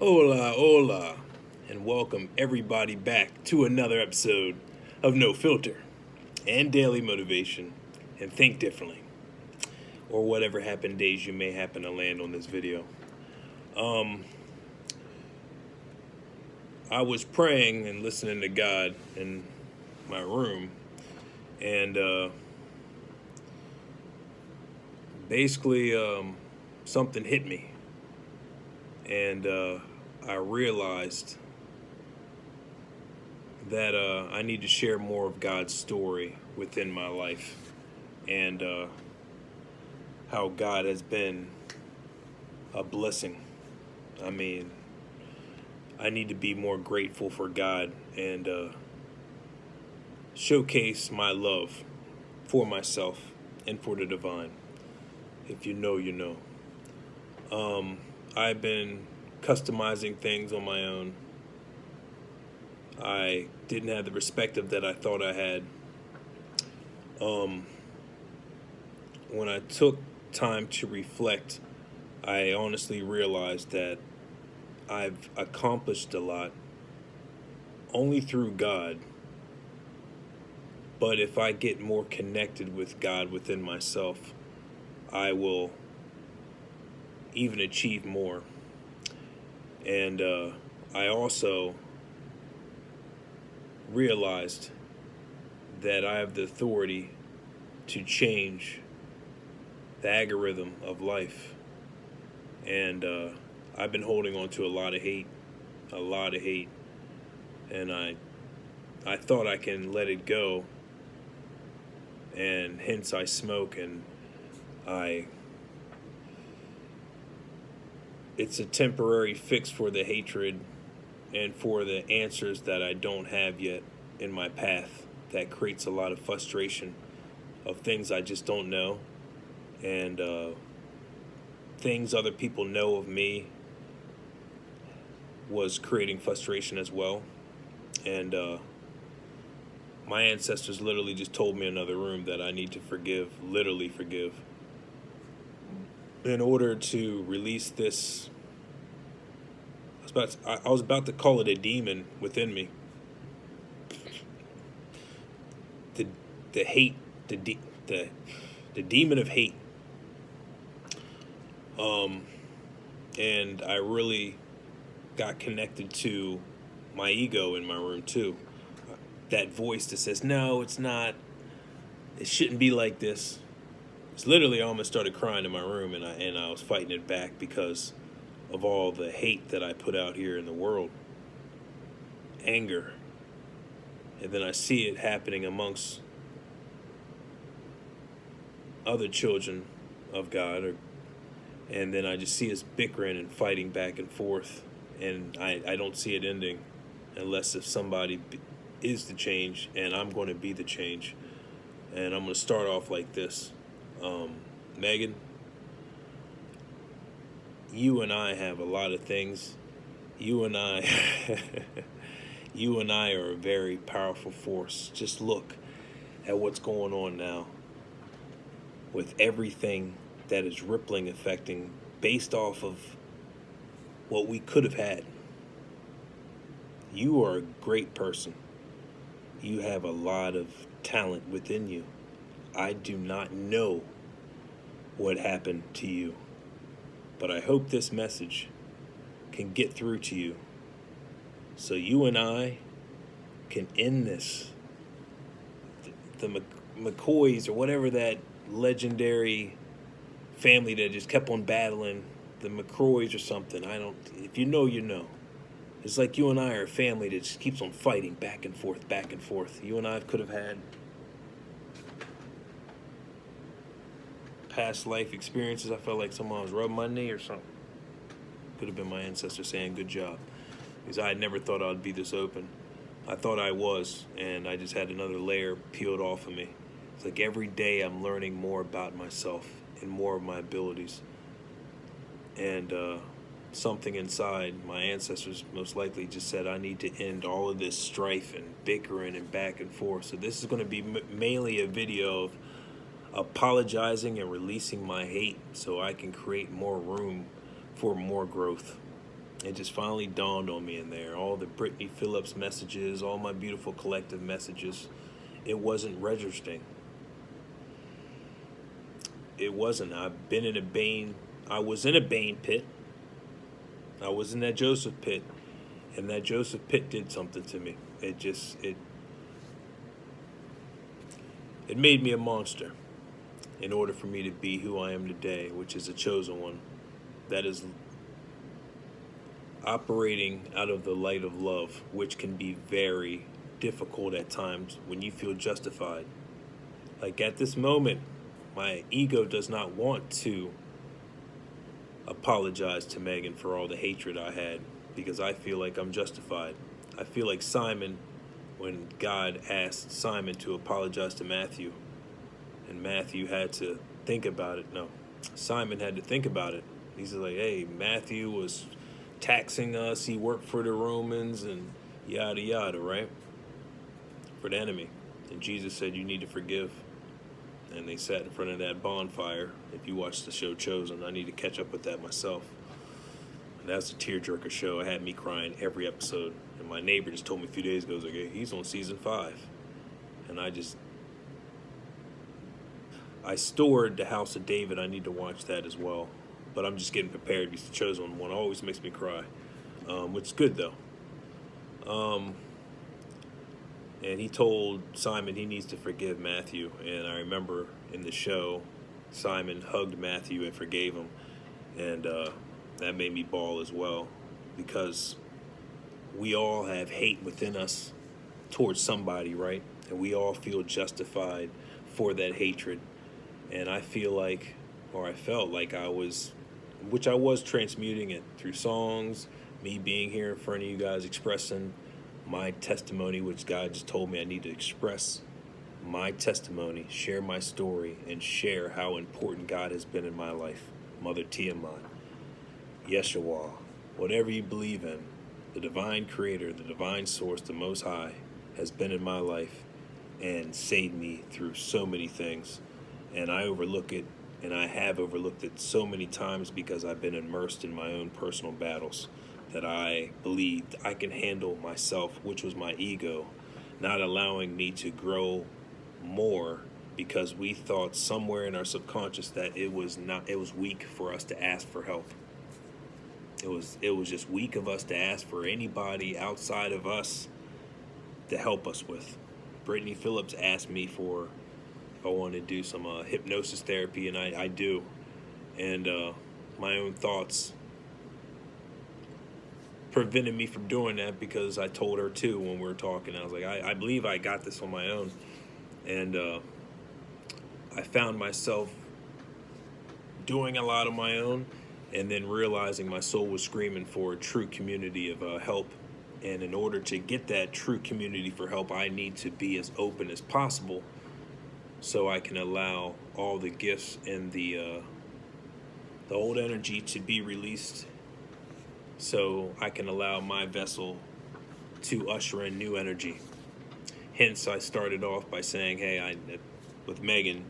Hola, hola, and welcome everybody back to another episode of No Filter and Daily Motivation and Think Differently, or whatever happened days you may happen to land on this video. I was praying and listening to God in my room, and basically something hit me, and I realized that I need to share more of God's story within my life, and how God has been a blessing. I mean, I need to be more grateful for God and showcase my love for myself and for the divine. If you know, you know. I've been customizing things on my own. I didn't have the perspective that I thought I had. When I took time to reflect, I honestly realized that I've accomplished a lot only through God. But if I get more connected with God within myself, I will even achieve more. And I also realized that I have the authority to change the algorithm of life. And I've been holding on to a lot of hate. And I thought I can let it go, and hence I smoke, and it's a temporary fix for the hatred and for the answers that I don't have yet in my path that creates a lot of frustration of things I just don't know, and things other people know of me was creating frustration as well. And my ancestors literally just told me in another room that I need to literally forgive, in order to release this. I was about to call it a demon within me. The hate, the demon of hate. And I really got connected to my ego in my room too. That voice that says, no, it's not. It shouldn't be like this. It's literally, I almost started crying in my room, and I was fighting it back because of all the hate that I put out here in the world. Anger. And then I see it happening amongst other children of God, and then I just see us bickering and fighting back and forth, and I don't see it ending unless if somebody is the change, and I'm going to be the change. And I'm going to start off like this. Megan, you and I have a lot of things. You and I are a very powerful force. Just look at what's going on now with everything that is rippling, affecting, based off of what we could have had. You are a great person. You have a lot of talent within you. I do not know what happened to you, but I hope this message can get through to you, so you and I can end this. The McCoys, or whatever that legendary family that just kept on battling, the McCroys or something. If you know, you know. It's like you and I are a family that just keeps on fighting back and forth, back and forth. You and I could have had past life experiences. I felt like someone was rubbing my knee or something. Could have been my ancestor saying good job, because I never thought I'd be this open. I thought I was, and I just had another layer peeled off of me. It's like every day I'm learning more about myself and more of my abilities. And something inside my ancestors most likely just said I need to end all of this strife and bickering and back and forth. So this is going to be mainly a video of apologizing and releasing my hate, so I can create more room for more growth. It just finally dawned on me in there. All the Brittany Phillips messages, all my beautiful collective messages, it wasn't registering. It wasn't. I was in a Bane pit. I was in that Joseph pit. And that Joseph pit did something to me. It made me a monster in order for me to be who I am today, which is a chosen one that is operating out of the light of love, which can be very difficult at times when you feel justified. Like at this moment, my ego does not want to apologize to Megan for all the hatred I had because I feel like I'm justified. I feel like Simon when God asked Simon to apologize to Matthew, and Matthew had to think about it. No, Simon had to think about it. He's like, hey, Matthew was taxing us. He worked for the Romans and yada yada, right? For the enemy. And Jesus said, you need to forgive. And they sat in front of that bonfire. If you watch the show Chosen, I need to catch up with that myself. And that's a tearjerker show. It had me crying every episode. And my neighbor just told me a few days ago, like, hey, he's on season 5. And I stored The House of David. I need to watch that as well. But I'm just getting prepared because the Chosen one always makes me cry. Which is good, though. And he told Simon he needs to forgive Matthew. And I remember in the show, Simon hugged Matthew and forgave him. And that made me bawl as well. Because we all have hate within us towards somebody, right? And we all feel justified for that hatred. And I feel like, or I felt like I was transmuting it through songs, me being here in front of you guys expressing my testimony, which God just told me I need to express my testimony, share my story, and share how important God has been in my life. Mother Tiamat, Yeshua, whatever you believe in, the divine creator, the divine source, the Most High, has been in my life and saved me through so many things. And I overlook it, and I have overlooked it so many times because I've been immersed in my own personal battles that I believed I can handle myself, which was my ego, not allowing me to grow more because we thought somewhere in our subconscious that it was weak for us to ask for help. It was just weak of us to ask for anybody outside of us to help us with. Brittany Phillips asked me for if I wanted to do some hypnosis therapy, and I do. And my own thoughts prevented me from doing that because I told her too when we were talking. I was like, I believe I got this on my own. And I found myself doing a lot on my own and then realizing my soul was screaming for a true community of help. And in order to get that true community for help, I need to be as open as possible so I can allow all the gifts and the old energy to be released, so I can allow my vessel to usher in new energy. Hence, I started off by saying, hey, with Megan,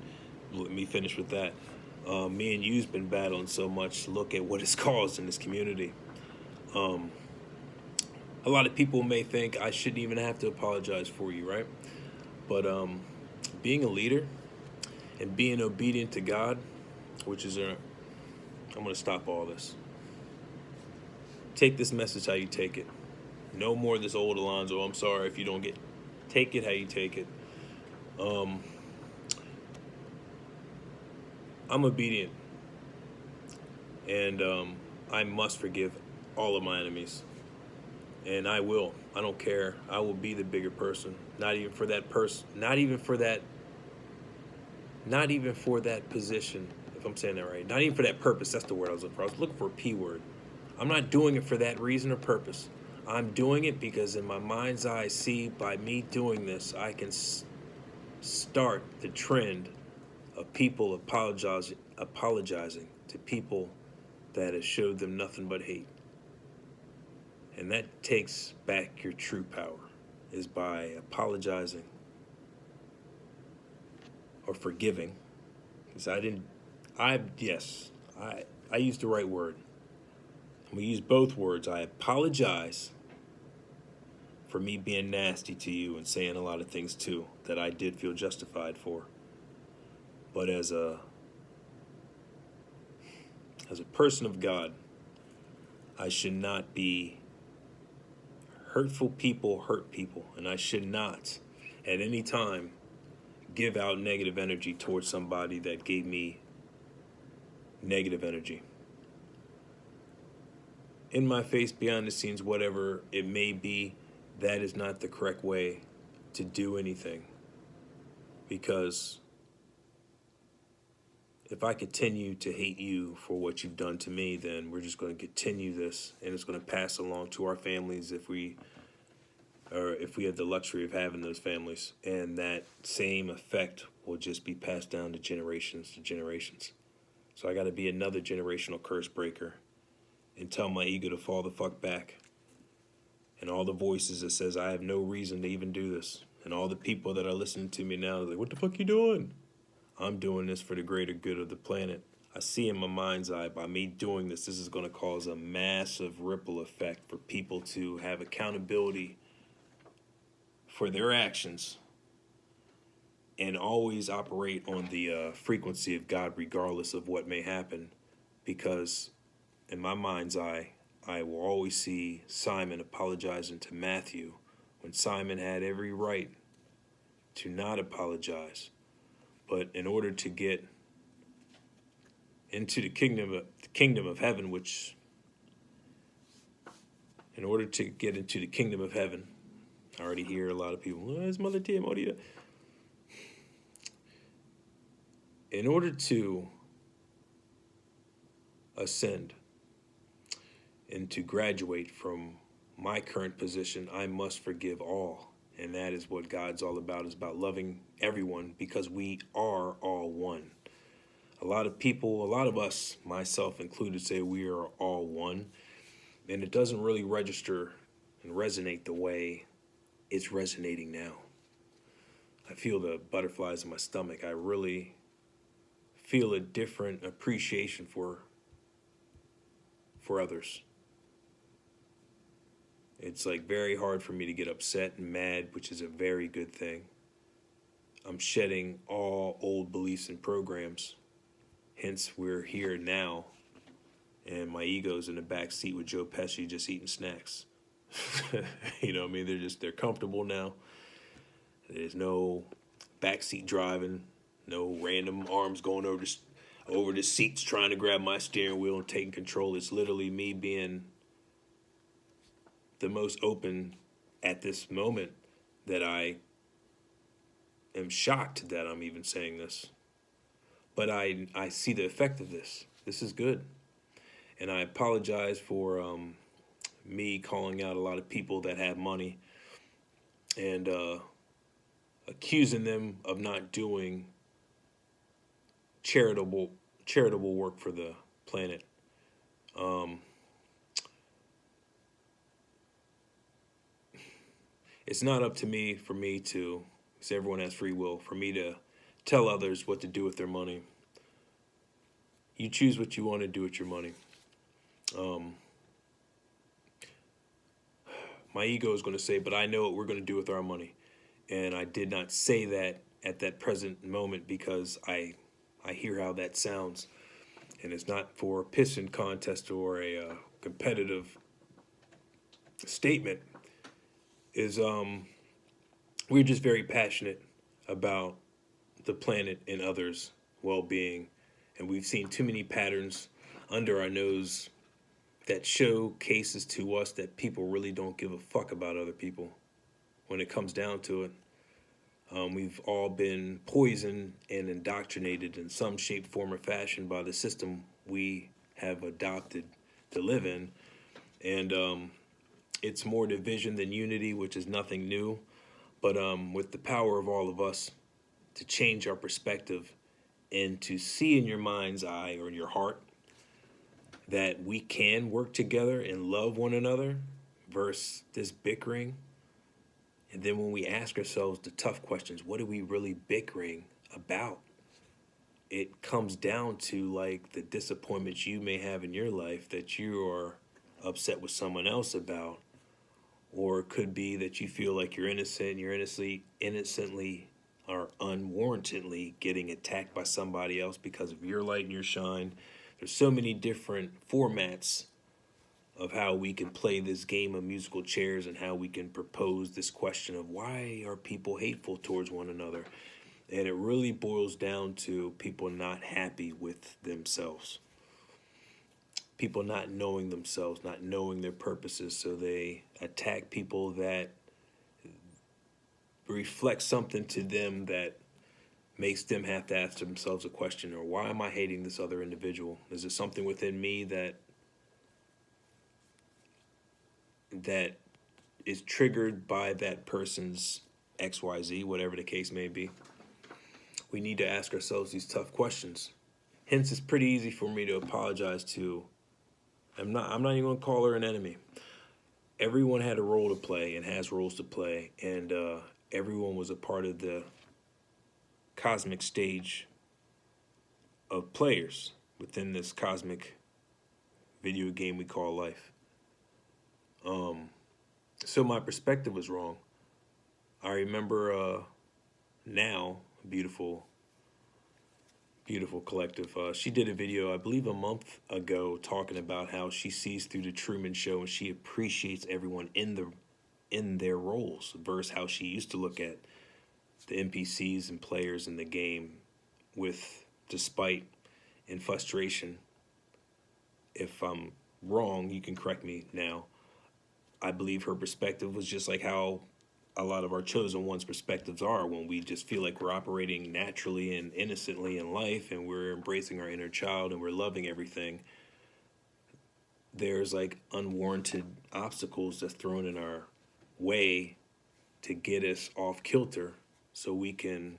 let me finish with that. Me and you's been battling so much. Look at what it's caused in this community. A lot of people may think I shouldn't even have to apologize for you, right? But being a leader and being obedient to God, which is I'm going to stop all this. Take this message how you take it. No more this old Alonzo, I'm sorry if you don't get. Take it how you take it. I'm obedient. And I must forgive all of my enemies. And I will. I don't care. I will be the bigger person. Not even for that person. Not even for that position, if I'm saying that right. Not even for that purpose. That's the word I was looking for. I was looking for a P word. I'm not doing it for that reason or purpose. I'm doing it because in my mind's eye, see, by me doing this, I can start the trend of people apologizing to people that has showed them nothing but hate. And that takes back your true power, is by apologizing or forgiving. Because I used the right word. I'm going to use both words. I apologize for me being nasty to you and saying a lot of things too that I did feel justified for. But as a person of God, I should not be hurtful people hurt people, and I should not at any time give out negative energy towards somebody that gave me negative energy. In my face, behind the scenes, whatever it may be, that is not the correct way to do anything. Because if I continue to hate you for what you've done to me, then we're just going to continue this, and it's going to pass along to our families if we have the luxury of having those families, and that same effect will just be passed down to generations. So I got to be another generational curse breaker and tell my ego to fall the fuck back, and all the voices that says I have no reason to even do this, and all the people that are listening to me now, like, what the fuck you doing? I'm doing this for the greater good of the planet. I see in my mind's eye, by me doing this is going to cause a massive ripple effect for people to have accountability for their actions and always operate on the frequency of God regardless of what may happen, because in my mind's eye, I will always see Simon apologizing to Matthew when Simon had every right to not apologize. But in order to get into the kingdom of heaven, in order to get into the kingdom of heaven, I already hear a lot of people, oh, it's Mother Timothy. In order to ascend and to graduate from my current position, I must forgive all. And that is what God's all about, is about loving everyone, because we are all one. A lot of people, a lot of us, myself included, say we are all one. And it doesn't really register and resonate the way it's resonating now. I feel the butterflies in my stomach. I really feel a different appreciation for others. It's like very hard for me to get upset and mad, which is a very good thing. I'm shedding all old beliefs and programs. Hence, we're here now, and my ego's in the back seat with Joe Pesci just eating snacks. You know what I mean? They're comfortable now. There's no backseat driving, no random arms going over the seats trying to grab my steering wheel and taking control. It's literally me being the most open at this moment, that I am shocked that I'm even saying this. But I see the effect of this. This is good. And I apologize for me calling out a lot of people that have money and accusing them of not doing charitable work for the planet. It's not up to me, because everyone has free will, for me to tell others what to do with their money. You choose what you want to do with your money. My ego is going to say, but I know what we're going to do with our money. And I did not say that at that present moment, because I hear how that sounds. And it's not for a pissing contest or a competitive statement. We're just very passionate about the planet and others' well-being, and we've seen too many patterns under our nose that show cases to us that people really don't give a fuck about other people. When it comes down to it, we've all been poisoned and indoctrinated in some shape, form, or fashion by the system we have adopted to live in, and it's more division than unity, which is nothing new. But with the power of all of us to change our perspective and to see in your mind's eye or in your heart that we can work together and love one another versus this bickering. And then when we ask ourselves the tough questions, what are we really bickering about? It comes down to like the disappointments you may have in your life that you are upset with someone else about, or it could be that you feel like you're innocent, you're innocently or unwarrantedly getting attacked by somebody else because of your light and your shine. There's so many different formats of how we can play this game of musical chairs and how we can propose this question of why are people hateful towards one another. And it really boils down to people not happy with themselves, people not knowing themselves, not knowing their purposes, so they attack people that reflect something to them that makes them have to ask themselves a question, or why am I hating this other individual? Is there something within me that is triggered by that person's XYZ, whatever the case may be? We need to ask ourselves these tough questions. Hence, it's pretty easy for me to apologize to. I'm not even gonna call her an enemy. Everyone had a role to play and has roles to play, and everyone was a part of the cosmic stage of players within this cosmic video game we call life. So my perspective was wrong. I remember now, beautiful collective. She did a video, I believe, a month ago, talking about how she sees through the Truman Show and she appreciates everyone in their roles versus how she used to look at the NPCs and players in the game with despite and frustration. If I'm wrong, you can correct me now. I believe her perspective was just like how a lot of our chosen ones' perspectives are, when we just feel like we're operating naturally and innocently in life and we're embracing our inner child and we're loving everything. There's like unwarranted obstacles that's thrown in our way to get us off kilter so we can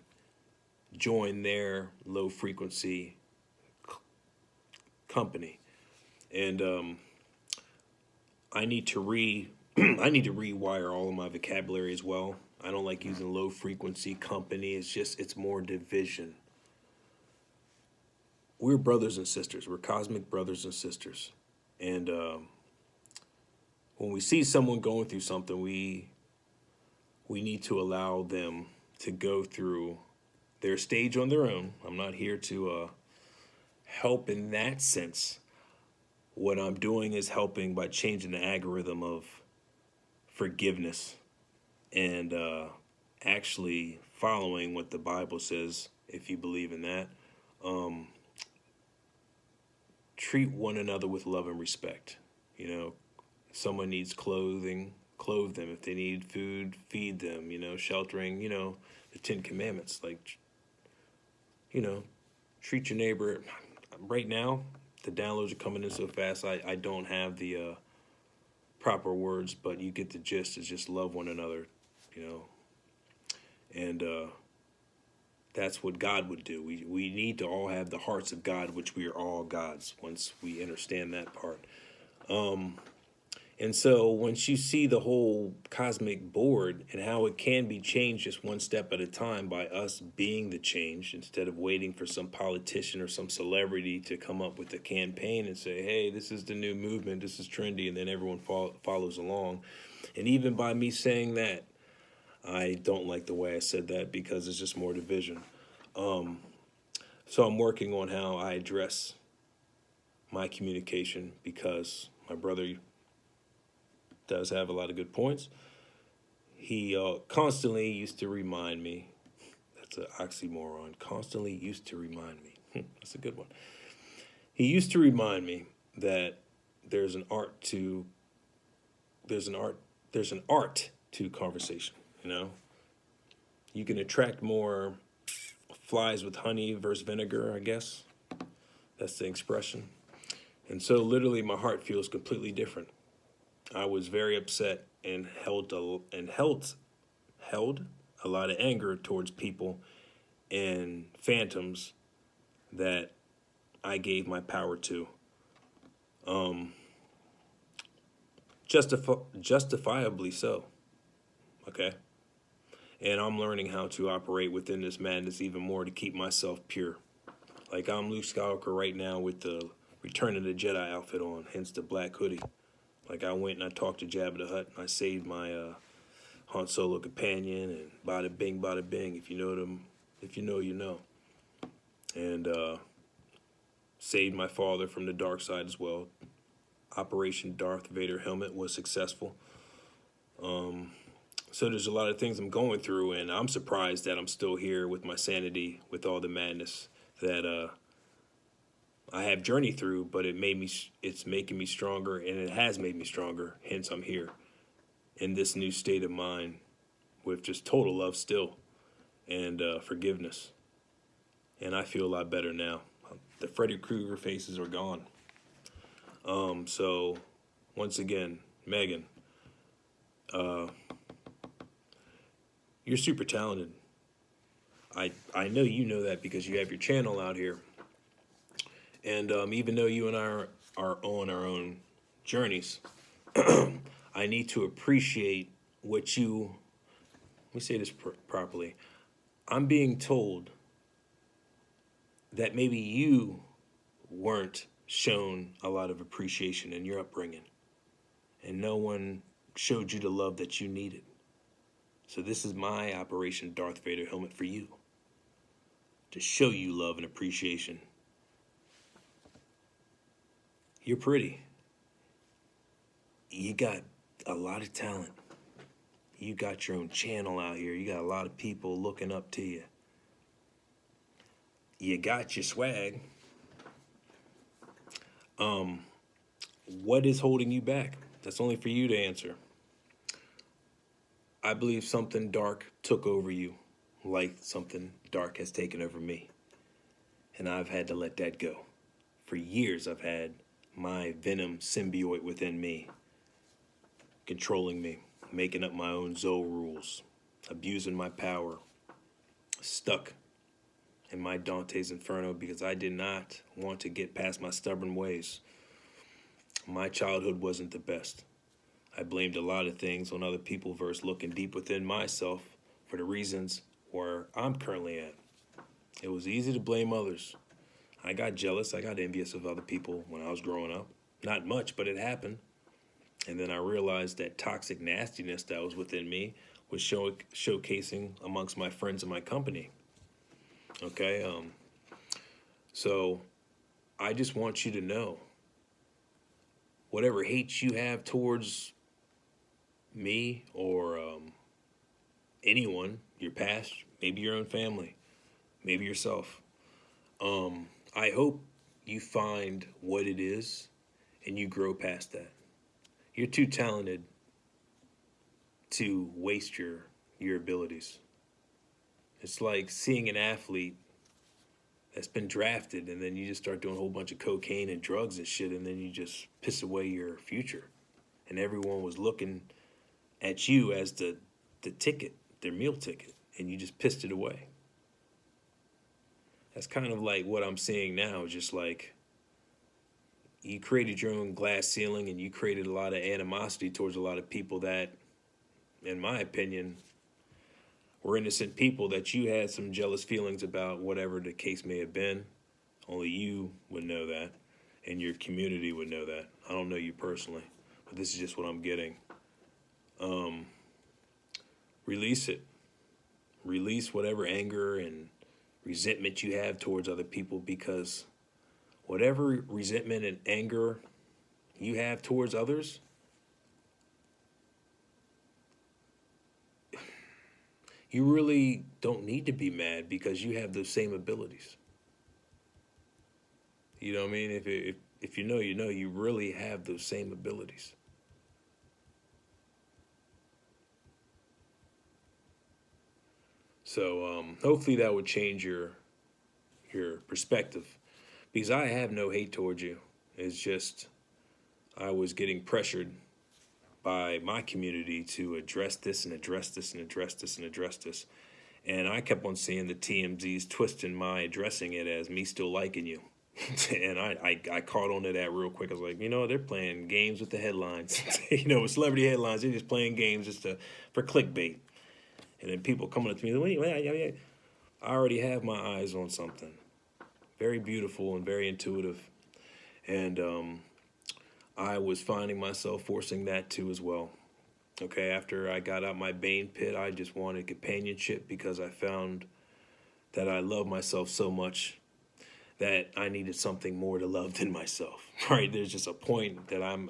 join their low frequency company. And I need to rewire all of my vocabulary as well. I don't like using low frequency company. It's more division. We're brothers and sisters. We're cosmic brothers and sisters. And when we see someone going through something, we need to allow them to go through their stage on their own. I'm not here to help in that sense. What I'm doing is helping by changing the algorithm of forgiveness and actually following what the Bible says, if you believe in that. Treat one another with love and respect. You know, if someone needs clothing, clothe them. If they need food, feed them. You know, sheltering, you know, the 10 Commandments. Like, you know, treat your neighbor. Right now, the downloads are coming in so fast, I don't have the proper words, but you get the gist. Is just love one another, you know. And that's what God would do. We need to all have the hearts of God, which we are all gods, once we understand that part. And so once you see the whole cosmic board and how it can be changed just one step at a time by us being the change, instead of waiting for some politician or some celebrity to come up with a campaign and say, hey, this is the new movement, this is trendy, and then everyone follows along. And even by me saying that, I don't like the way I said that, because it's just more division. So I'm working on how I address my communication, because my brother does have a lot of good points. He constantly used to remind me, that's an oxymoron, constantly used to remind me, that's a good one. He used to remind me that there's an art to conversation, you know? You can attract more flies with honey versus vinegar, I guess. That's the expression. And so literally my heart feels completely different. I was very upset and held a lot of anger towards people and phantoms that I gave my power to. Justifiably so. Okay? And I'm learning how to operate within this madness even more to keep myself pure. Like, I'm Luke Skywalker right now with the Return of the Jedi outfit on, hence the black hoodie. Like, I went and I talked to Jabba the Hutt, and I saved my Han Solo companion, and bada bing. If you know them, if you know, you know. And saved my father from the dark side as well. Operation Darth Vader helmet was successful. So there's a lot of things I'm going through, and I'm surprised that I'm still here with my sanity, with all the madness that I have journeyed through. But it's making me stronger, and it has made me stronger. Hence, I'm here in this new state of mind with just total love still, and forgiveness. And I feel a lot better now. The Freddy Krueger faces are gone. So once again, Megan, you're super talented. I know you know that because you have your channel out here. And even though you and I are on our own journeys, I need to appreciate what you, let me say this properly. I'm being told that maybe you weren't shown a lot of appreciation in your upbringing, and no one showed you the love that you needed. So this is my Operation Darth Vader helmet for you, to show you love and appreciation. You're pretty. You got a lot of talent. You got your own channel out here. You got a lot of people looking up to you. You got your swag. What is holding you back? That's only for you to answer. I believe something dark took over you, like something dark has taken over me. And I've had to let that go. For years, I've had my venom symbiote within me, controlling me, making up my own Zoe rules, abusing my power, stuck in my Dante's Inferno because I did not want to get past my stubborn ways. My childhood wasn't the best. I blamed a lot of things on other people versus looking deep within myself for the reasons where I'm currently at. It was easy to blame others. I got jealous, I got envious of other people when I was growing up. Not much, but it happened. And then I realized that toxic nastiness that was within me was showcasing amongst my friends and my company. Okay, so I just want you to know, whatever hate you have towards me or anyone, your past, maybe your own family, maybe yourself, I hope you find what it is and you grow past that. You're too talented to waste your abilities. It's like seeing an athlete that's been drafted and then you just start doing a whole bunch of cocaine and drugs and shit, and then you just piss away your future. And everyone was looking at you as the ticket, their meal ticket, and you just pissed it away. That's kind of like what I'm seeing now, just like you created your own glass ceiling and you created a lot of animosity towards a lot of people that, in my opinion, were innocent people that you had some jealous feelings about, whatever the case may have been. Only you would know that, and your community would know that. I don't know you personally, but this is just what I'm getting. Release it. Release whatever anger and resentment you have towards other people, because whatever resentment and anger you have towards others, you really don't need to be mad because you have those same abilities. You know what I mean? If you know, you know, you really have those same abilities. So hopefully that would change your perspective, because I have no hate towards you. It's just I was getting pressured by my community to address this and address this and address this and address this. And I kept on seeing the TMZs twisting my addressing it as me still liking you. And I caught on to that real quick. I was like, you know, they're playing games with the headlines. You know, with celebrity headlines, they're just playing games just for clickbait. And then people coming up to me, wait, I already have my eyes on something very beautiful and very intuitive. And I was finding myself forcing that too as well. Okay, after I got out my Bane pit, I just wanted companionship because I found that I love myself so much that I needed something more to love than myself. Right? There's just a point that I'm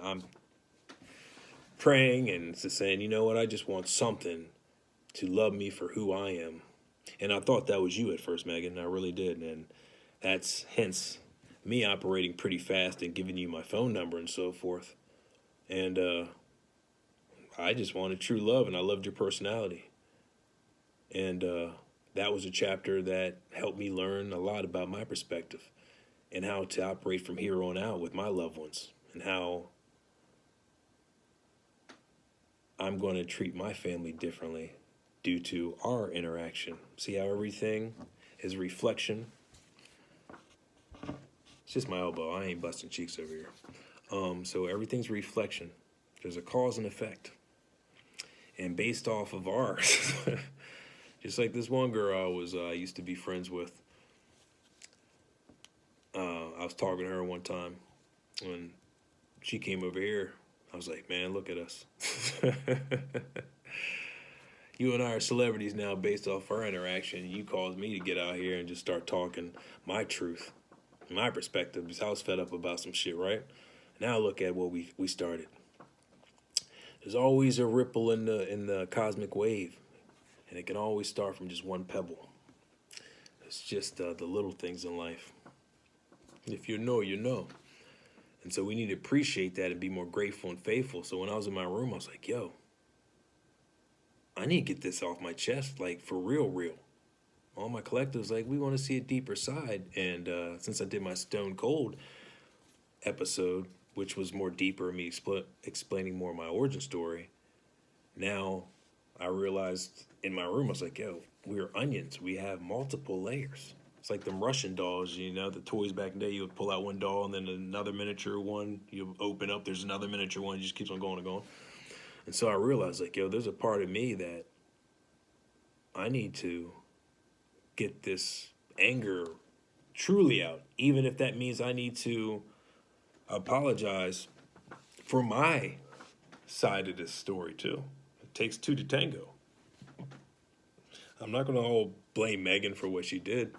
praying and just saying, you know what? I just want something to love me for who I am. And I thought that was you at first, Megan. I really did, and that's hence me operating pretty fast and giving you my phone number and so forth. And I just wanted true love, and I loved your personality. And that was a chapter that helped me learn a lot about my perspective and how to operate from here on out with my loved ones, and how I'm going to treat my family differently due to our interaction. See how everything is a reflection? It's just my elbow. I ain't busting cheeks over here. So everything's a reflection. There's a cause and effect. And based off of ours, just like this one girl I used to be friends with. I was talking to her one time when she came over here. I was like, man, look at us. You and I are celebrities now based off our interaction. You caused me to get out here and just start talking my truth, my perspective, because I was fed up about some shit, right? Now look at what we started. There's always a ripple in the cosmic wave, and it can always start from just one pebble. It's just the little things in life. If you know, you know. And so we need to appreciate that and be more grateful and faithful. So when I was in my room, I was like, yo, I need to get this off my chest, like for real, real. All my collectives, like, we want to see a deeper side. And since I did my Stone Cold episode, which was more deeper, me explaining more of my origin story, now I realized in my room, I was like, yo, we're onions. We have multiple layers. It's like them Russian dolls, you know, the toys back in the day. You would pull out one doll and then another miniature one. You open up, there's another miniature one. It just keeps on going and going. And so I realized, like, yo, there's a part of me that I need to get this anger truly out, even if that means I need to apologize for my side of this story, too. It takes two to tango. I'm not going to all blame Megan for what she did,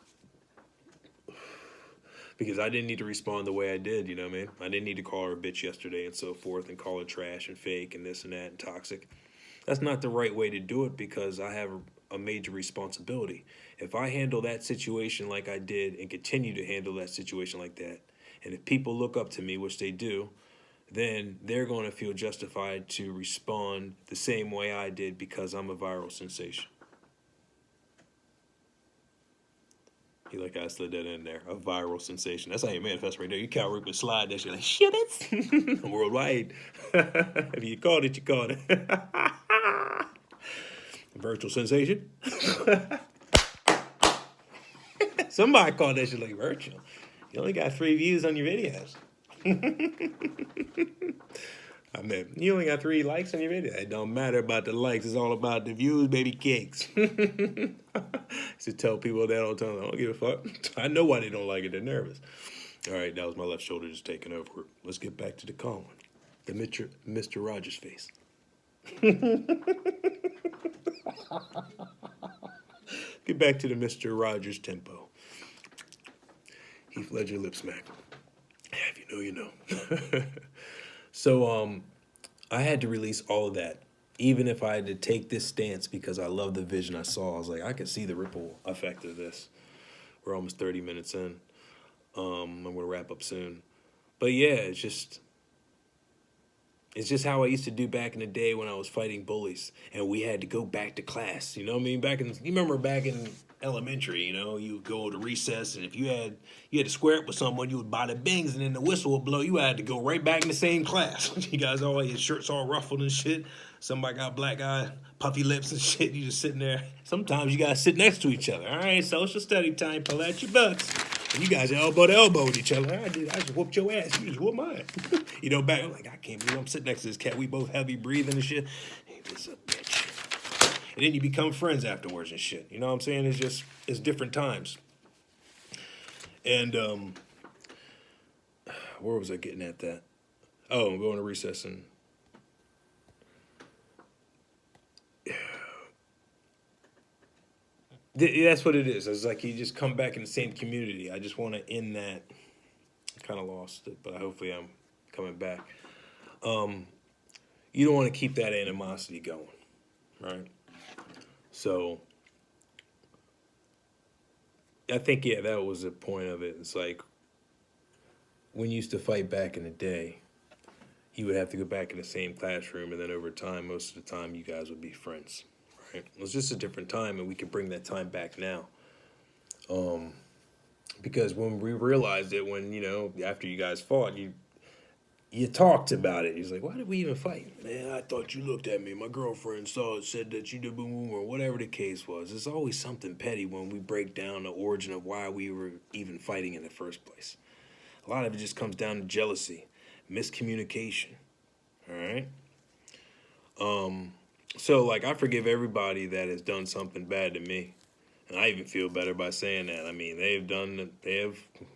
because I didn't need to respond the way I did, you know what I mean? I didn't need to call her a bitch yesterday and so forth and call her trash and fake and this and that and toxic. That's not the right way to do it, because I have a major responsibility. If I handle that situation like I did and continue to handle that situation like that, and if people look up to me, which they do, then they're going to feel justified to respond the same way I did, because I'm a viral sensation. You like I slid that in there, a viral sensation. That's how you manifest right there. You can't rip and slide that shit like, shit, it's worldwide. If you called it, you called it. Virtual sensation. Somebody called that shit like virtual. You only got 3 views on your videos. I mean, you only got 3 likes on your video. It don't matter about the likes. It's all about the views, baby cakes. To tell people that all the time. I don't give a fuck. I know why they don't like it. They're nervous. All right, that was my left shoulder just taking over. Let's get back to the calm one. The Mr. Rogers face. Get back to the Mr. Rogers tempo. Heath Ledger lip smack. If you know, you know. So I had to release all of that, even if I had to take this stance, because I love the vision I saw. I was like, I could see the ripple effect of this. We're almost 30 minutes in. I'm going to wrap up soon. But yeah, it's just how I used to do back in the day when I was fighting bullies and we had to go back to class. You know what I mean? You remember back in elementary, you know, you would go to recess, and if you had to square up with someone, you would bada bings, and then the whistle would blow. You had to go right back in the same class. You guys all had your shirts all ruffled and shit. Somebody got black eye, puffy lips and shit. You just sitting there. Sometimes you guys sit next to each other. All right, social study time. Pull out your butts. And you guys elbow to elbow with each other. I just whooped your ass. You just whooped mine. You know, back, I'm like, I can't believe I'm sitting next to this cat. We both heavy breathing and shit. Hey, this a bitch. And then you become friends afterwards and shit. You know what I'm saying? It's different times. And where was I getting at that? Oh, I'm going to recess, and that's what it is. It's like you just come back in the same community. I just want to end that. Kind of lost it, but hopefully I'm coming back. You don't want to keep that animosity going, right? So I think, yeah, that was the point of it. It's like when you used to fight back in the day, you would have to go back in the same classroom, and then over time, most of the time, you guys would be friends, right? It was just a different time, and we can bring that time back now. Because when we realized it, when after you guys fought, you talked about it. He's like, "Why did we even fight?" Man, I thought you looked at me. My girlfriend saw it, said that you did boom boom, or whatever the case was. There's always something petty when we break down the origin of why we were even fighting in the first place. A lot of it just comes down to jealousy, miscommunication. All right. So like, I forgive everybody that has done something bad to me, and I even feel better by saying that. I mean,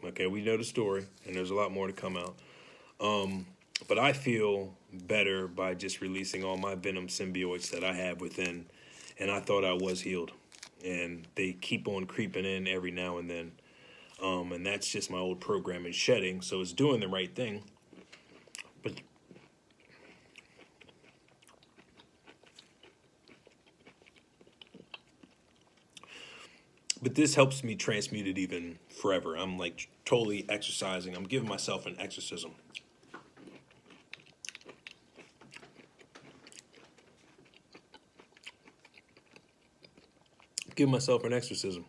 okay, we know the story, and there's a lot more to come out. But I feel better by just releasing all my venom symbiotes that I have within, and I thought I was healed, and they keep on creeping in every now and then. And that's just my old programming shedding, so it's doing the right thing. But this helps me transmute it even forever. I'm like totally exercising. I'm giving myself an exorcism. Give myself an exorcism.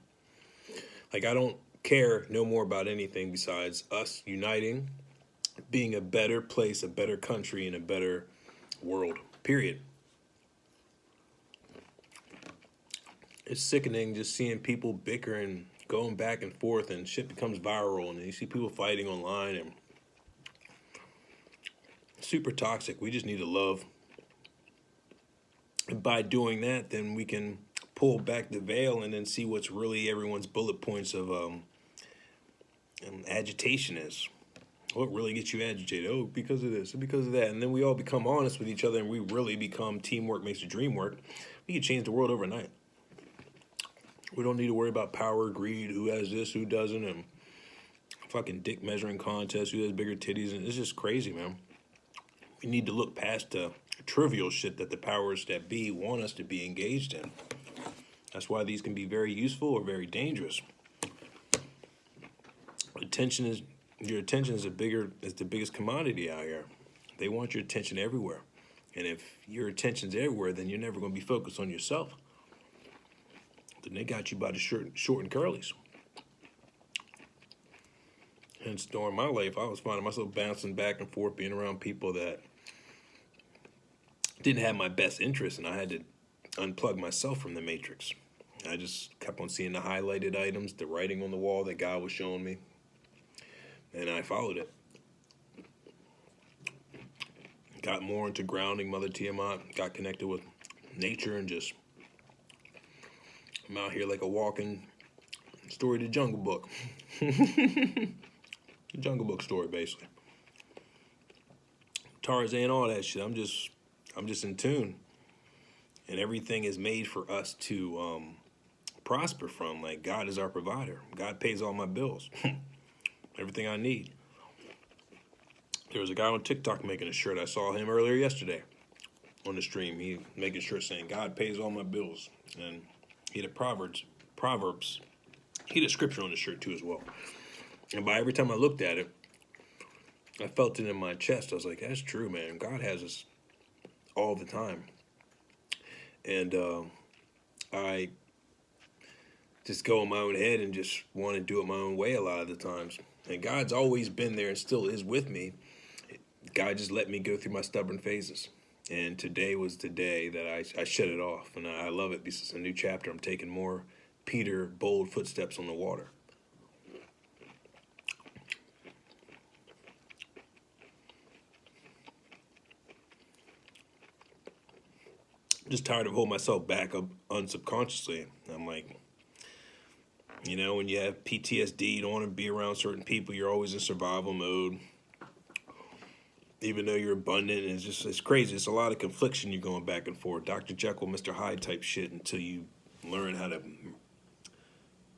Like, I don't care no more about anything besides us uniting, being a better place, a better country, and a better world. Period. It's sickening just seeing people bickering, going back and forth, and shit becomes viral, and you see people fighting online, and super toxic. We just need to love. And by doing that, then we can pull back the veil and then see what's really everyone's bullet points of agitation is. What really gets you agitated? Oh, because of this, because of that. And then we all become honest with each other, and we really become teamwork makes the dream work. We can change the world overnight. We don't need to worry about power, greed, who has this, who doesn't, and fucking dick measuring contests, who has bigger titties. And it's just crazy, man. We need to look past the trivial shit that the powers that be want us to be engaged in. That's why these can be very useful or very dangerous. Your attention is the biggest commodity out here. They want your attention everywhere. And if your attention's everywhere, then you're never going to be focused on yourself. Then they got you by the short and curlies. Hence, during my life, I was finding myself bouncing back and forth, being around people that didn't have my best interest, and I had to unplug myself from the matrix. I just kept on seeing the highlighted items, the writing on the wall that God was showing me, and I followed it. Got more into grounding, Mother Tiamat, got connected with nature, and just, I'm out here like a walking story of the Jungle Book. The Jungle Book story, basically. Tarzan, all that shit. I'm just in tune. And everything is made for us to prosper from. Like, God is our provider. God pays all my bills. Everything I need. There was a guy on TikTok making a shirt. I saw him earlier yesterday on the stream. He making a shirt saying, God pays all my bills. And he had a Proverbs. He had a scripture on the shirt too as well. And by every time I looked at it, I felt it in my chest. I was like, that's true, man. God has us all the time. And I just go in my own head and just want to do it my own way a lot of the times. And God's always been there and still is with me. God just let me go through my stubborn phases. And today was the day that I shut it off. And I love it because it's a new chapter. I'm taking more Peter bold footsteps on the water. I'm just tired of holding myself back up unsubconsciously. I'm like, when you have PTSD, you don't want to be around certain people. You're always in survival mode. even though you're abundant. And it's crazy. It's a lot of confliction. You're going back and forth, Dr. Jekyll, Mr. Hyde type shit, until you learn how to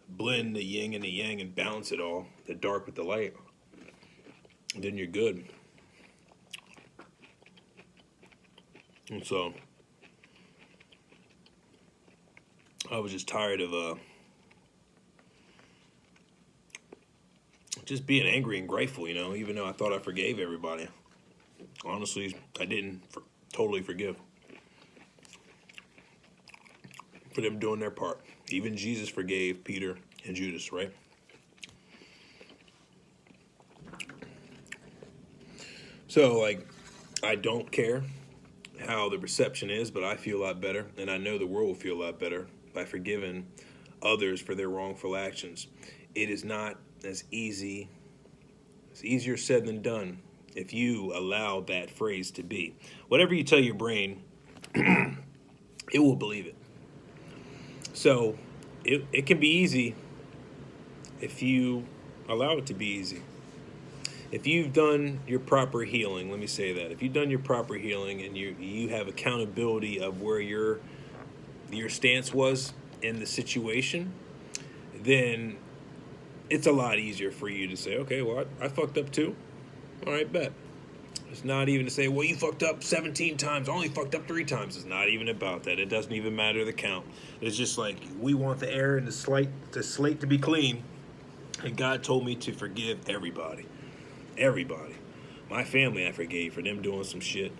blend the yin and the yang and balance it all, the dark with the light. And then you're good. And so I was just tired of just being angry and grateful, even though I thought I forgave everybody. Honestly, I didn't totally forgive for them doing their part. Even Jesus forgave Peter and Judas, right? So, like, I don't care how the reception is, but I feel a lot better, and I know the world will feel a lot better by forgiving others for their wrongful actions. It is not as easy, it's easier said than done if you allow that phrase to be. Whatever you tell your brain, it will believe it. So it can be easy if you allow it to be easy. If you've done your proper healing, let me say that. If you've done your proper healing and you have accountability of where your stance was in the situation, then it's a lot easier for you to say, okay, well, I fucked up too. All right, bet. It's not even to say, well, you fucked up 17 times, I only fucked up 3 times. It's not even about that. It doesn't even matter the count. It's just like, we want the air and the slate to be clean. And God told me to forgive everybody. Everybody. My family I forgave for them doing some shit.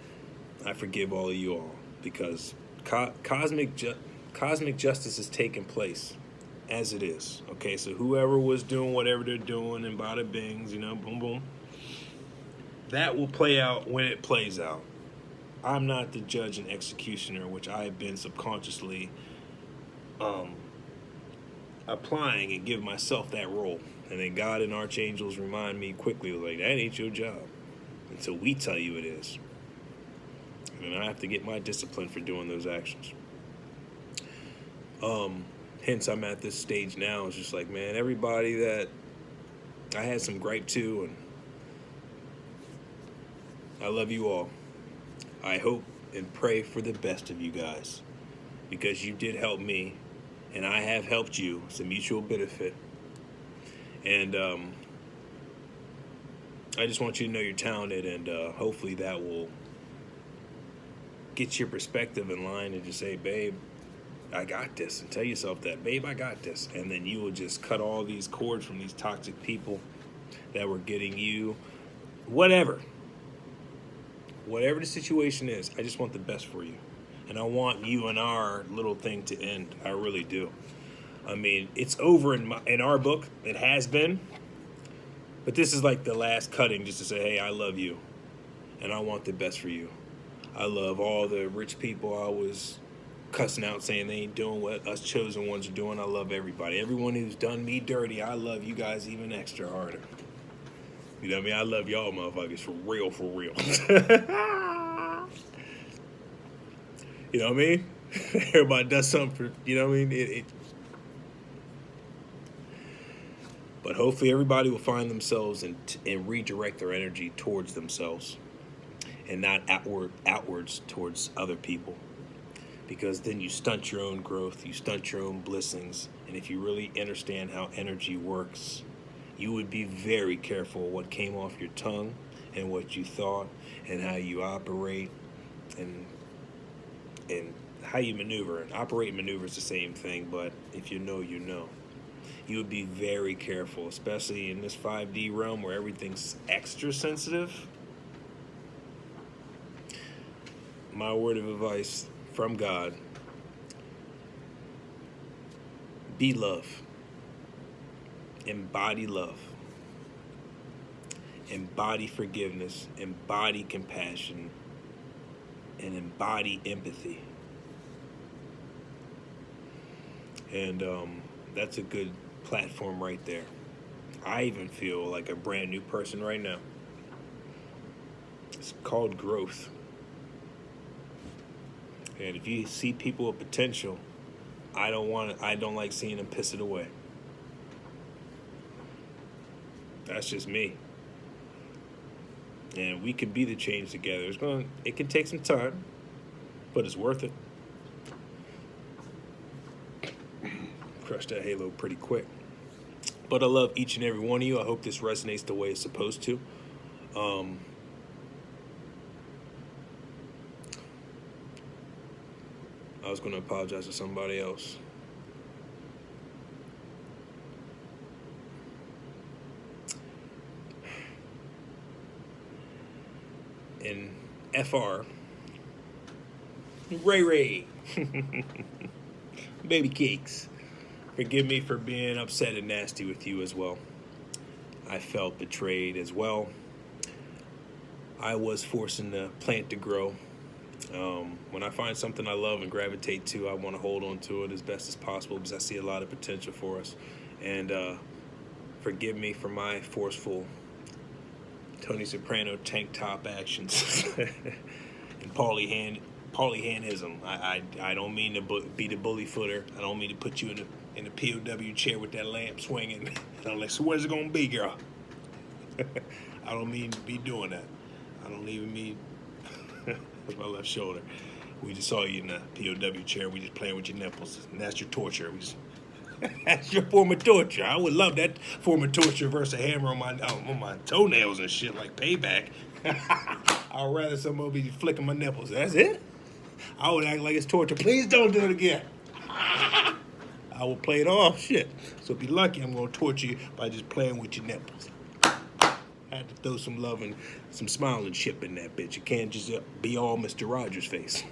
I forgive all of you all. Because cosmic justice is taking place as it is. Okay, so whoever was doing whatever they're doing and bada bings, boom, boom. That will play out when it plays out. I'm not the judge and executioner, which I have been subconsciously applying and give myself that role. And then God and archangels remind me quickly, like, that ain't your job until we tell you it is. And I have to get my discipline for doing those actions. Hence, I'm at this stage now. It's just like, man, everybody that I had some gripe to, and I love you all. I hope and pray for the best of you guys, because you did help me, and I have helped you. It's a mutual benefit. And I just want you to know you're talented, and hopefully that will get your perspective in line and just say, babe, I got this. And tell yourself that, babe, I got this. And then you will just cut all these cords from these toxic people that were getting you whatever the situation is. I just want the best for you. And I want you and our little thing to end. I really do. I mean, it's over in our book. It has been. But this is like the last cutting, just to say, hey, I love you. And I want the best for you. I love all the rich people I was cussing out, saying they ain't doing what us chosen ones are doing. I love everybody. Everyone who's done me dirty, I love you guys even extra harder. You know what I mean? I love y'all motherfuckers for real, for real. You know what I mean? Everybody does something for, you know what I mean? But hopefully everybody will find themselves and redirect their energy towards themselves and not outwards towards other people. Because then you stunt your own growth, you stunt your own blessings. And if you really understand how energy works, you would be very careful what came off your tongue and what you thought and how you operate and how you maneuver. And operate and maneuver is the same thing, but if you know, you know. You would be very careful, especially in this 5D realm where everything's extra sensitive. My word of advice from God: be love. Embody love. Embody forgiveness. Embody compassion. And embody empathy. And that's a good platform right there. I even feel like a brand new person right now. It's called growth. And if you see people with potential, I don't like seeing them piss it away. That's just me. and we can be the change together. It can take some time, but it's worth it. Crush that halo pretty quick. But I love each and every one of you. I hope this resonates the way it's supposed to. I was going to apologize to somebody else. And FR, Ray, baby cakes. Forgive me for being upset and nasty with you as well. I felt betrayed as well. I was forcing the plant to grow. When I find something I love and gravitate to, I want to hold on to it as best as possible because I see a lot of potential for us. And forgive me for my forceful Tony Soprano tank top actions and Polyhanism. I don't mean to be the bully footer. I don't mean to put you in a POW chair with that lamp swinging. And I'm like, so where's it gonna be, girl? I don't mean to be doing that. I don't even mean with my left shoulder. We just saw you in a POW chair. We just playing with your nipples, and that's your torture. That's your form of torture. I would love that form of torture versus a hammer on my toenails and shit like payback. I'd rather somebody be flicking my nipples. That's it? I would act like it's torture. Please don't do it again. I will play it off. Shit. So be lucky I'm going to torture you by just playing with your nipples. I had to throw some love and some smiling shit in that bitch. You can't just be all Mr. Rogers' face.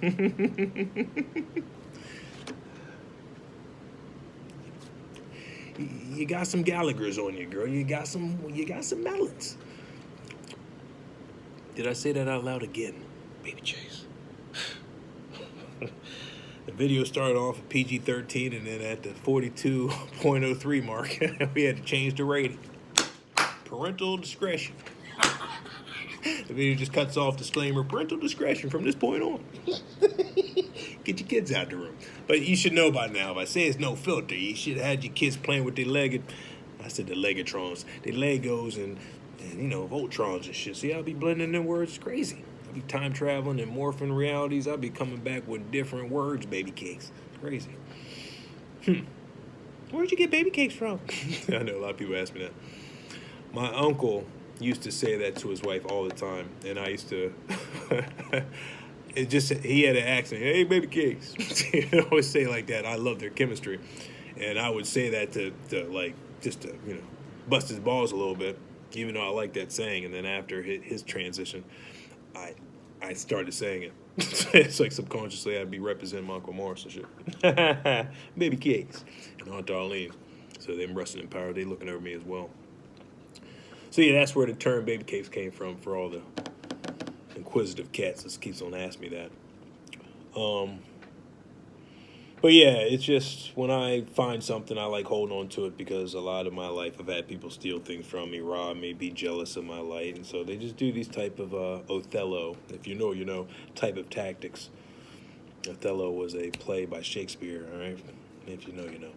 You got some Gallagher's on you, girl. You got some melons. Did I say that out loud again? Baby Chase. The video started off at PG-13, and then at the 42.03 mark, we had to change the rating. Parental discretion. The video just cuts off disclaimer, parental discretion from this point on. Get your kids out the room. But you should know by now, if I say it's no filter, you should have had your kids playing with their Legatrons, their Legos and Voltrons and shit. See, I'll be blending in words. It's crazy. I'll be time traveling and morphing realities. I'll be coming back with different words, baby cakes. It's crazy. Where'd you get baby cakes from? I know a lot of people ask me that. My uncle used to say that to his wife all the time, and I used to. He had an accent. Hey, baby cakes. He'd always say like that. I love their chemistry, and I would say that to bust his balls a little bit, even though I like that saying. And then after his transition, I started saying it. It's like subconsciously I'd be representing my Uncle Morris and shit. Baby cakes and Aunt Darlene. So them resting in power, they looking over me as well. So yeah, that's where the term baby cakes came from for all the inquisitive cats that keeps on asking me that. But yeah, it's just when I find something, I like holding on to it because a lot of my life I've had people steal things from me, rob me, be jealous of my light, and so they just do these type of Othello, if you know, you know, type of tactics. Othello was a play by Shakespeare, all right? If you know, you know.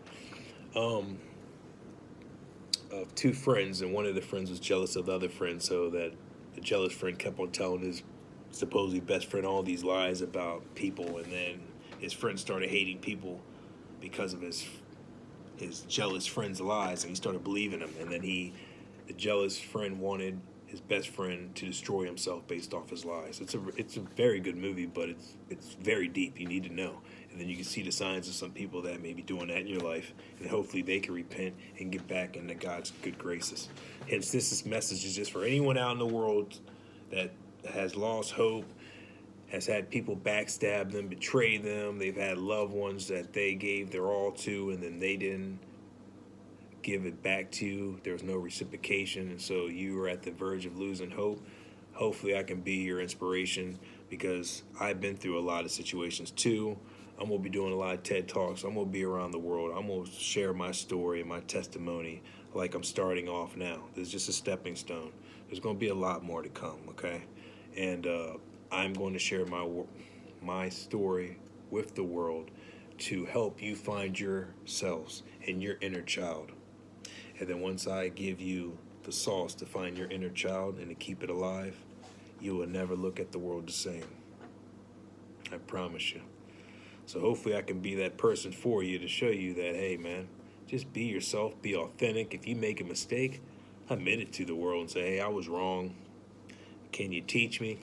Of two friends, and one of the friends was jealous of the other friend, so that the jealous friend kept on telling his supposedly best friend all these lies about people, and then his friend started hating people because of his jealous friend's lies, and he started believing them, and then the jealous friend wanted his best friend to destroy himself based off his lies. It's a very good movie, but it's very deep. You need to know. And then you can see the signs of some people that may be doing that in your life, and hopefully they can repent and get back into God's good graces. Hence, this message is just for anyone out in the world that has lost hope, has had people backstab them, betray them. They've had loved ones that they gave their all to, and then they didn't give it back to you. There was no reciprocation, and so you were at the verge of losing hope. Hopefully, I can be your inspiration because I've been through a lot of situations too. I'm going to be doing a lot of TED Talks. I'm going to be around the world. I'm going to share my story and my testimony like I'm starting off now. This is just a stepping stone. There's going to be a lot more to come, okay? And I'm going to share my story with the world to help you find yourselves and your inner child. And then once I give you the sauce to find your inner child and to keep it alive, you will never look at the world the same. I promise you. So hopefully I can be that person for you to show you that, hey, man, just be yourself, be authentic. If you make a mistake, admit it to the world and say, hey, I was wrong. Can you teach me?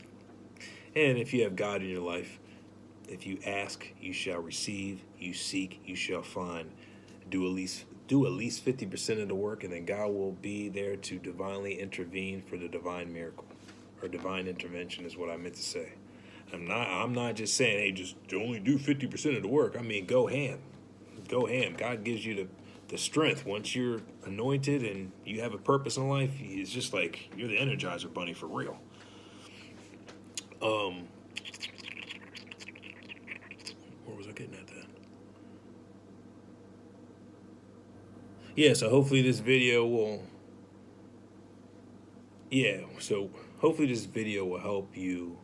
And if you have God in your life, if you ask, you shall receive. You seek, you shall find. Do at least 50% of the work, and then God will be there to divinely intervene for the divine miracle, or divine intervention is what I meant to say. I'm not just saying, hey, just only do 50% of the work. I mean, go ham. Go ham. God gives you the strength. Once you're anointed and you have a purpose in life, it's just like you're the Energizer Bunny for real. Where was I getting at that? Yeah, so hopefully this video will help you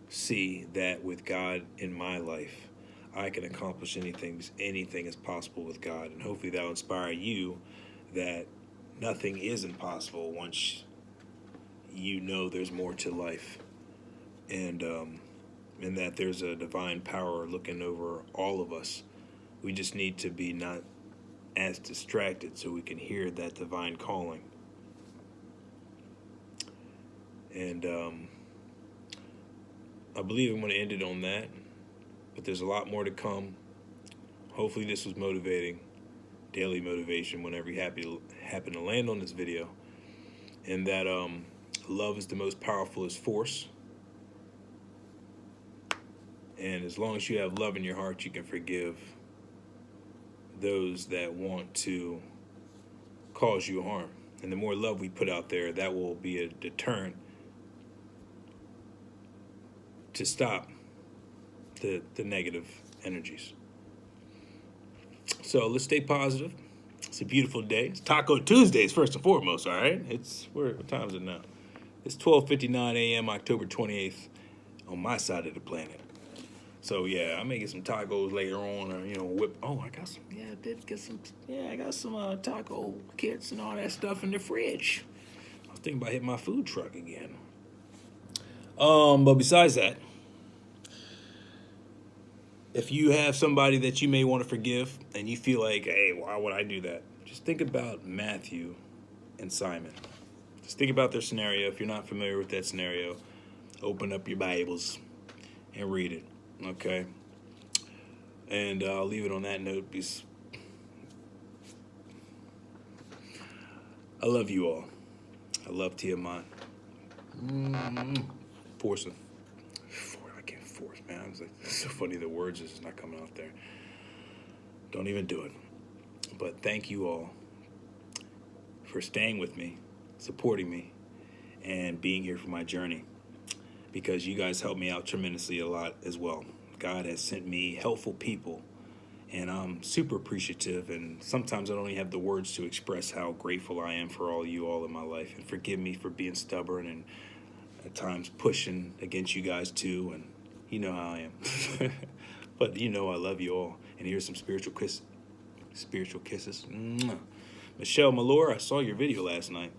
see that with God in my life, I can accomplish anything. Anything is possible with God, and hopefully that will inspire you that nothing is impossible once you know there's more to life, and that there's a divine power looking over all of us. We just need to be not as distracted so we can hear that divine calling. And I believe I'm going to end it on that, but there's a lot more to come. Hopefully this was motivating, daily motivation whenever you happen to land on this video, and that love is the most powerful force. And as long as you have love in your heart, you can forgive those that want to cause you harm. And the more love we put out there, that will be a deterrent to stop the negative energies. So let's stay positive. It's a beautiful day. It's Taco Tuesdays, first and foremost, all right? What time is it now? It's 12:59 a.m., October 28th, on my side of the planet. So yeah, I may get some tacos later on, or whip. Oh, I got some. Yeah, I did get some. Yeah, I got some taco kits and all that stuff in the fridge. I was thinking about hitting my food truck again. But besides that, if you have somebody that you may want to forgive, and you feel like, hey, why would I do that? Just think about Matthew and Simon. Just think about their scenario. If you're not familiar with that scenario, open up your Bibles and read it. Okay, and I'll leave it on that note because I love you all. I love Tiamat. Forcing. I can't force, man. It's so funny the words is not coming out there. Don't even do it. But thank you all for staying with me, supporting me, and being here for my journey, because you guys help me out tremendously a lot as well. God has sent me helpful people, and I'm super appreciative, and sometimes I don't even have the words to express how grateful I am for all you all in my life. And forgive me for being stubborn and at times pushing against you guys too, and you know how I am. But I love you all. And here's some spiritual kisses. Mwah. Michelle Malore, I saw your video last night,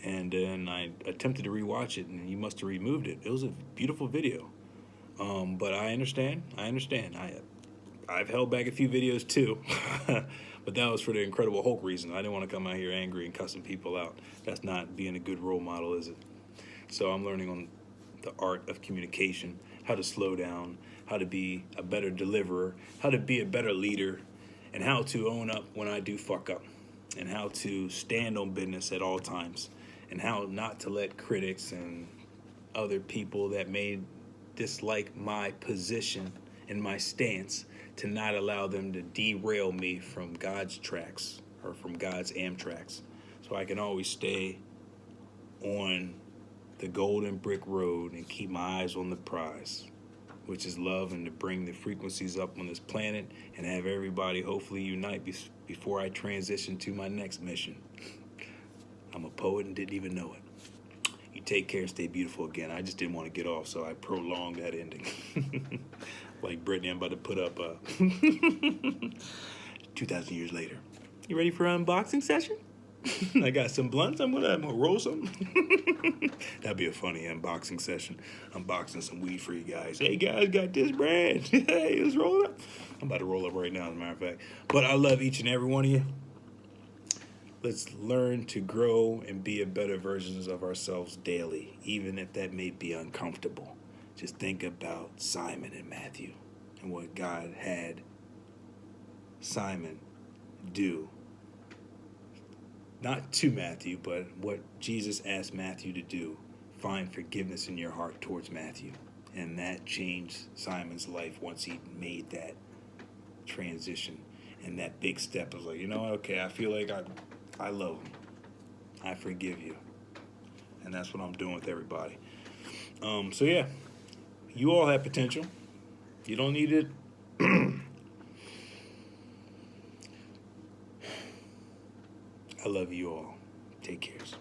and then I attempted to rewatch it, and you must have removed it. It was a beautiful video. But I understand. I've held back a few videos too, but that was for the Incredible Hulk reason. I didn't want to come out here angry and cussing people out. That's not being a good role model, is it? So I'm learning on the art of communication, how to slow down, how to be a better deliverer, how to be a better leader, and how to own up when I do fuck up, and how to stand on business at all times, and how not to let critics and other people that may dislike my position and my stance, to not allow them to derail me from God's tracks or from God's Amtracks. So I can always stay on the golden brick road and keep my eyes on the prize, which is love, and to bring the frequencies up on this planet and have everybody hopefully unite before I transition to my next mission. I'm a poet and didn't even know it. You take care and stay beautiful again. I just didn't want to get off, so I prolonged that ending. Like Britney, I'm about to put up 2,000 years later. You ready for an unboxing session? I got some blunts. I'm gonna roll some. That'd be a funny unboxing session. Unboxing some weed for you guys. Hey guys, got this brand. Hey, let's roll up. I'm about to roll up right now, as a matter of fact. But I love each and every one of you. Let's learn to grow and be a better versions of ourselves daily, even if that may be uncomfortable. Just think about Simon and Matthew and what God had Simon do. Not to Matthew, but what Jesus asked Matthew to do. Find forgiveness in your heart towards Matthew. And that changed Simon's life once he made that transition. And that big step was like, you know, okay, I feel like I love him. I forgive you. And that's what I'm doing with everybody. So yeah, you all have potential. You don't need it. I love you all. Take care.